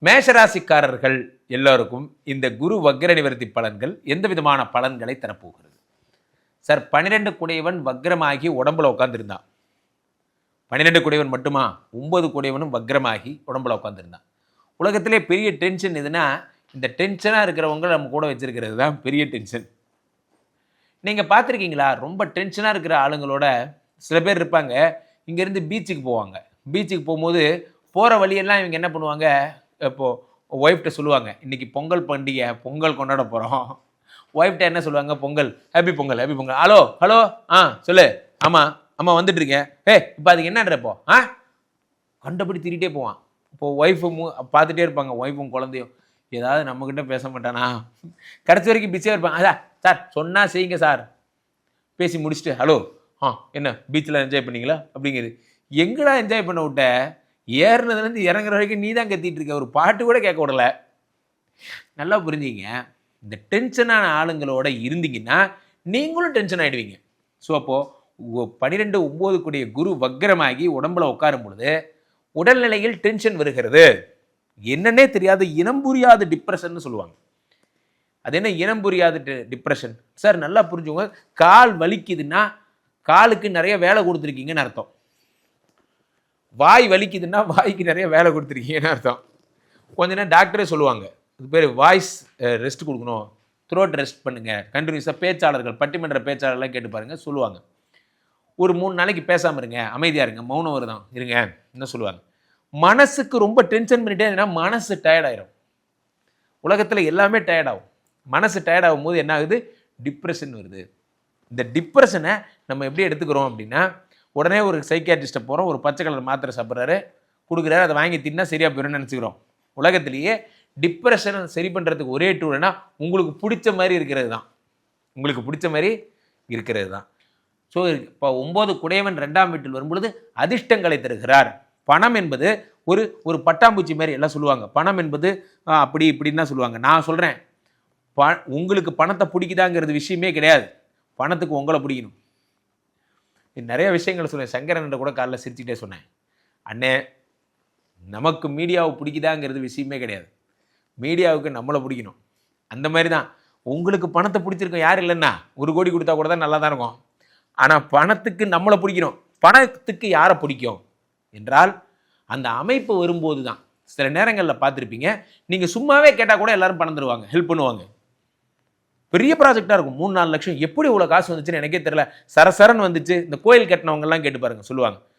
மேஷராசிக்காரர்கள் எல்லோருக்கும் இந்த குரு வக்ர நிவர்த்தி பலன்கள் எந்த விதமான பலன்களை தரப்போகிறது? சார், 12 குடையவன் வக்ரமாகி உடம்புல உட்காந்துருந்தான். 12 குடையவன் மட்டுமா? 9 குடையவனும் வக்ரமாகி உடம்புல உட்காந்துருந்தான். உலகத்திலே பெரிய டென்ஷன் எதுனா, இந்த டென்ஷனாக இருக்கிறவங்க நம்ம கூட வச்சிருக்கிறது தான் பெரிய டென்ஷன். நீங்கள் பார்த்துருக்கீங்களா? ரொம்ப டென்ஷனாக இருக்கிற ஆளுங்களோட சில பேர் இருப்பாங்க. இங்கேருந்து பீச்சுக்கு போவாங்க. பீச்சுக்கு போகும்போது போகிற வழியெல்லாம் இவங்க என்ன பண்ணுவாங்க, இப்போது ஒய்ஃப்ட்ட சொல்லுவாங்க, இன்றைக்கி பொங்கல் பண்டிகை, பொங்கல் கொண்டாட போகிறோம். ஒய்ஃப்ட்ட என்ன சொல்லுவாங்க? Pongal, happy Pongal, happy Pongal. Hello hello, சொல்லு. ஆமாம் ஆமாம், வந்துட்டுருக்கேன். இப்போ அதுக்கு என்னன்றப்போ கண்டபடி திரிகிட்டே போவான். இப்போது ஒய்ஃபு பார்த்துட்டே இருப்பாங்க, ஒய்ஃபும் குழந்தையும். ஏதாவது நம்மக்கிட்ட பேச மாட்டானா? கடைசி வரைக்கும் பிஸியாக இருப்பாங்க. அதான் சார், சொன்னால் செய்யுங்க சார். பேசி முடிச்சுட்டு ஹலோ, என்ன பீச்சில் என்ஜாய் பண்ணீங்களா அப்படிங்கிறது. எங்கடா என்ஜாய் பண்ண விட்ட? ஏறினதுலேருந்து இறங்குற வரைக்கும் நீ தான் கத்திட்டு இருக்க, ஒரு பாட்டு கூட கேட்க விடல. நல்லா புரிஞ்சுங்க, இந்த டென்ஷனான ஆளுங்களோட இருந்தீங்கன்னா நீங்களும் டென்ஷன் ஆகிடுவீங்க. ஸோ அப்போது 12-9 கூடிய குரு வக்ரமாகி உடம்புல உட்காரும் பொழுது உடல்நிலையில் டென்ஷன் வருகிறது. என்னன்னே தெரியாத இனம் புரியாத டிப்ரெஷன் சொல்லுவாங்க. அது என்ன இனம் புரியாத டிப்ரெஷன்? சார் நல்லா புரிஞ்சுங்க, கால் வலிக்குதுன்னா காலுக்கு நிறைய வேலை கொடுத்துருக்கீங்கன்னு அர்த்தம். வாய் வலிக்குதுன்னா வாய்க்கு நிறைய வேலை கொடுத்துருக்கீங்கன்னு அர்த்தம். கொஞ்ச நேரம் டாக்டரே சொல்லுவாங்க, இது பேர் வாய்ஸ் ரெஸ்ட் கொடுக்கணும், த்ரோட் ரெஸ்ட் பண்ணுங்கள், கண்டினியூஸாக. பேச்சாளர்கள், பட்டிமன்ற பேச்சாளர்லாம் கேட்டு பாருங்கள், சொல்லுவாங்க. ஒரு 3 நாளைக்கு பேசாமல் இருங்க, அமைதியாக இருங்க, மௌனம் வருதான் இருங்க, என்ன சொல்லுவாங்க. மனசுக்கு ரொம்ப டென்ஷன் பண்ணிட்டே இருந்தீங்கன்னா மனசு டயர்டாயிரும். உலகத்தில் எல்லாமே டயர்டாகும். மனசு டயர்டாகும் போது என்ன ஆகுது? டிப்ரெஷன் வருது. இந்த டிப்ரெஷனை நம்ம எப்படி எடுத்துக்கிறோம் அப்படின்னா, உடனே ஒரு சைக்கியாட்ரிஸ்ட்டை போகிறோம், ஒரு பச்சை கலர் மாத்திரை சாப்பிட்றாரு, கொடுக்குறாரு, அதை வாங்கி தின்னா சரியாக போயிடும்னு நினச்சிக்கிறோம். உலகத்திலேயே டிப்ரெஷனை சரி பண்ணுறதுக்கு ஒரே டூல்னா உங்களுக்கு பிடிச்ச மாதிரி இருக்கிறது தான். உங்களுக்கு பிடிச்ச மாதிரி இருக்கிறது தான். ஸோ இப்போ 9 குடையவன் 2ஆம் வீட்டில் வரும்பொழுது அதிர்ஷ்டங்களை தருகிறார். பணம் என்பது ஒரு பட்டாம்பூச்சி மாதிரி எல்லாம் சொல்லுவாங்க. பணம் என்பது அப்படி இப்படின்னு தான் சொல்லுவாங்க. நான் சொல்கிறேன், உங்களுக்கு பணத்தை பிடிக்குதாங்கிறது விஷயமே கிடையாது. பணத்துக்கு உங்களை பிடிக்கணும். நிறைய விஷயங்கள் சொன்னேன். சங்கரன் கூட காலைல சிரிச்சுக்கிட்டே சொன்னேன், அண்ணே நமக்கு மீடியாவை பிடிக்குதாங்கிறது விஷயமே கிடையாது, மீடியாவுக்கு நம்மளை பிடிக்கணும். அந்த மாதிரி தான் உங்களுக்கு பணத்தை பிடிச்சிருக்கோம். யார் இல்லைன்னா 1 கோடி கொடுத்தா கூட தான் நல்லா தான் இருக்கும். ஆனால் பணத்துக்கு நம்மளை பிடிக்கணும். பணத்துக்கு யாரை பிடிக்கும் என்றால் அந்த அமைப்பு வரும்போது தான். சில நேரங்களில் பார்த்துருப்பீங்க, நீங்கள் சும்மாவே கேட்டால் கூட எல்லாரும் பணம் தருவாங்க, ஹெல்ப் பண்ணுவாங்க. பெரிய ப்ராஜெக்டாக இருக்கும், 3-4 லட்சம். எப்படி இவ்வளோ காசு வந்துச்சுன்னு எனக்கே தெரியல, சரசரன் வந்துச்சு. இந்த கோயில் கட்டினவங்கலாம் கேட்டு பாருங்க, சொல்லுவாங்க,